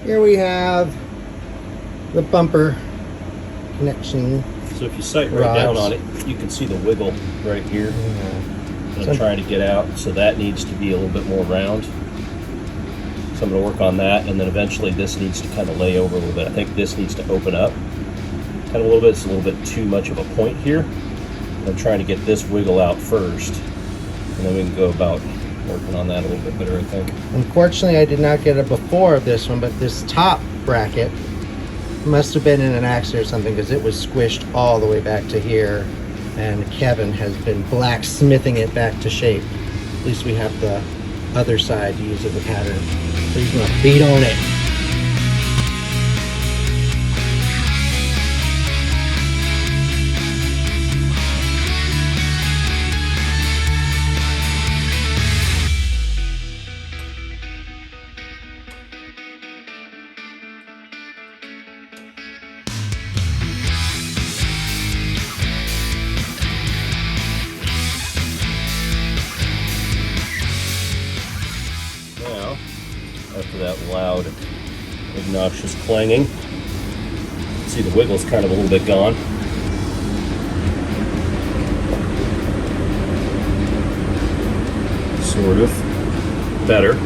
here we have the bumper connection. So if you sight right down on it, you can see the wiggle right here. I'm trying to get out, so that needs to be a little bit more round. So I'm going to work on that, and then eventually this needs to kind of lay over a little bit. I think this needs to open up kind of a little bit. It's a little bit too much of a point here. I'm trying to get this wiggle out first, and then we can go about working on that a little bit better, I think. Unfortunately, I did not get it before this one, but this top bracket must have been in an accident or something, because it was squished all the way back to here, and Kevin has been blacksmithing it back to shape. At least we have the other side to use as a pattern. So he's gonna beat on it. After that loud, obnoxious clanging, see the wiggle's kind of a little bit gone. Sort of better.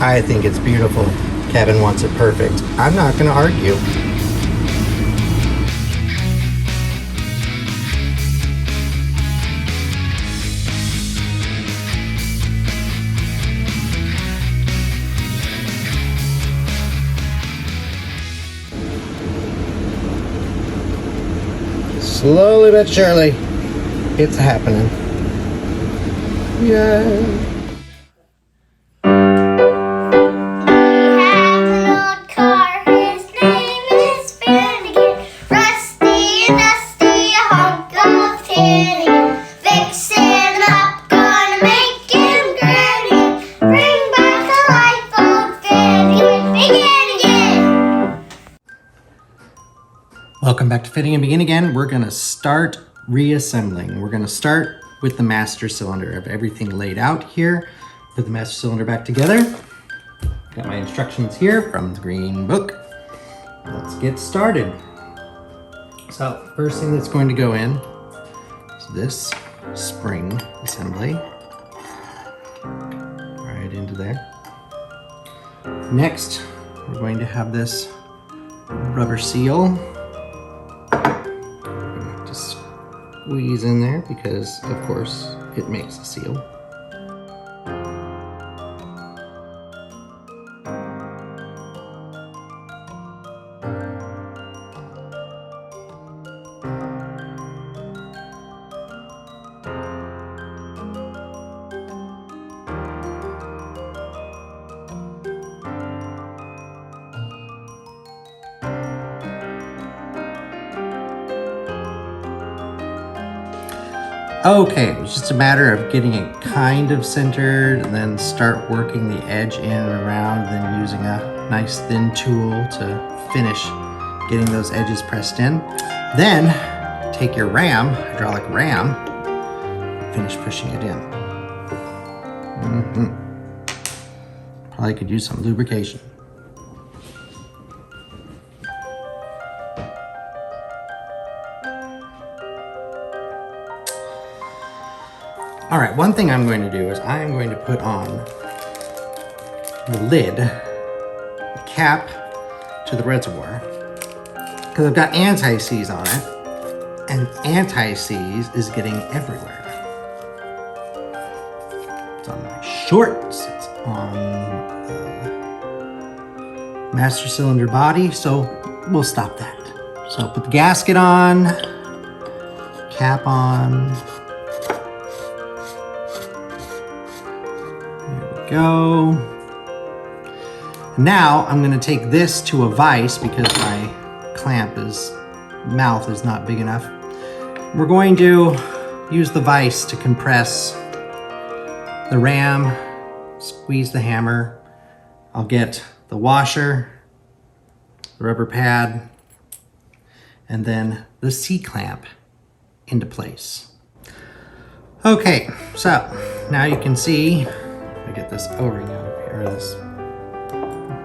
I think it's beautiful. Kevin wants it perfect. I'm not gonna argue. Slowly but surely, it's happening. Yeah. Welcome back to Fitting and Begin Again. We're gonna start reassembling. We're gonna start with the master cylinder. I have everything laid out here. Put the master cylinder back together. Got my instructions here from the green book. Let's get started. So first thing that's going to go in is this spring assembly. Right into there. Next, we're going to have this rubber seal. Squeeze in there because, of course, it makes a seal. Okay, it was just a matter of getting it kind of centered and then start working the edge in and around, then using a nice thin tool to finish getting those edges pressed in. Then take your ram, hydraulic ram, and finish pushing it in. Probably could use some lubrication. All right, one thing I'm going to do is I'm going to put on the lid, the cap to the reservoir, because I've got anti-seize on it, and anti-seize is getting everywhere. It's on my shorts, it's on the master cylinder body, so we'll stop that. So put the gasket on, cap on. Go. Now I'm going to take this to a vise because my mouth is not big enough. We're going to use the vise to compress the ram, squeeze the hammer. I'll get the washer, the rubber pad, and then the C-clamp into place. Okay, so now you can see, if I get this O-ring out of here, or this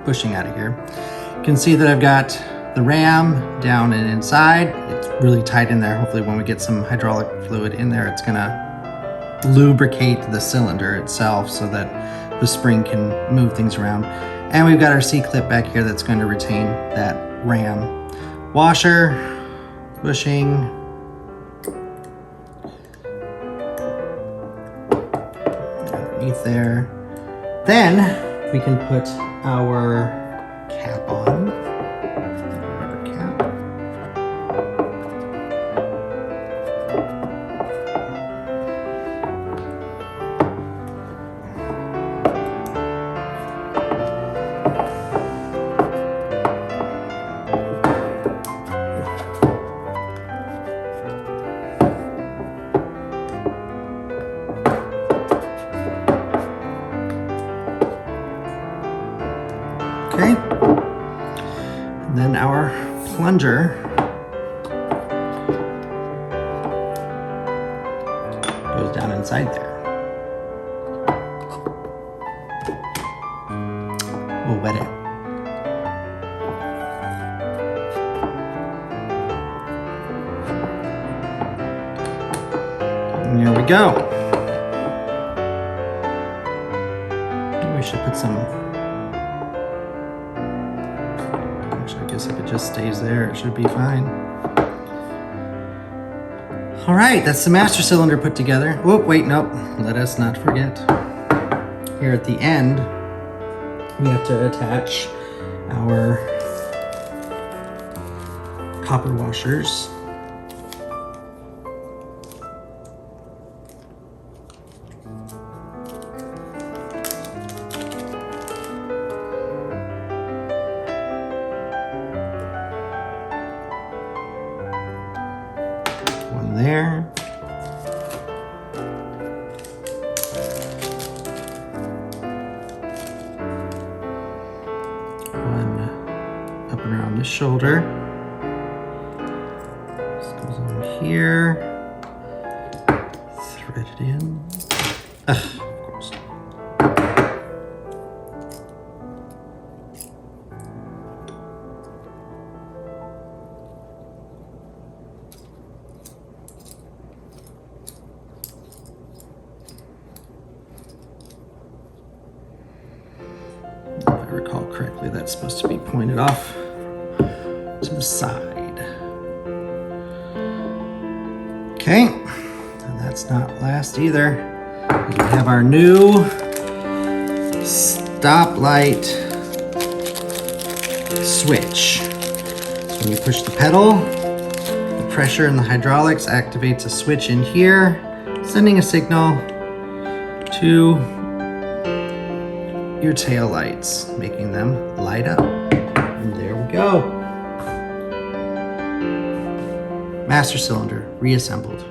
bushing out of here, you can see that I've got the ram down and inside. It's really tight in there. Hopefully when we get some hydraulic fluid in there, it's gonna lubricate the cylinder itself so that the spring can move things around. And we've got our C-clip back here that's going to retain that ram washer, bushing. Underneath there. Then we can put our cap on. Rubber cap. Okay, and then our plunger goes down inside there. We'll wet it. And there we go. We should put some. I guess if it just stays there, it should be fine. All right, that's the master cylinder put together. Oh, wait, nope. Let us not forget. Here at the end, we have to attach our copper washers. One there. One up and around the shoulder. This goes on here. Thread it in. Of course. If I recall correctly, that's supposed to be pointed off to the side. Okay, and that's not last either. We have our new stoplight switch. So when you push the pedal, the pressure in the hydraulics activates a switch in here, sending a signal to your tail lights, making them light up. And there we go. Master cylinder reassembled.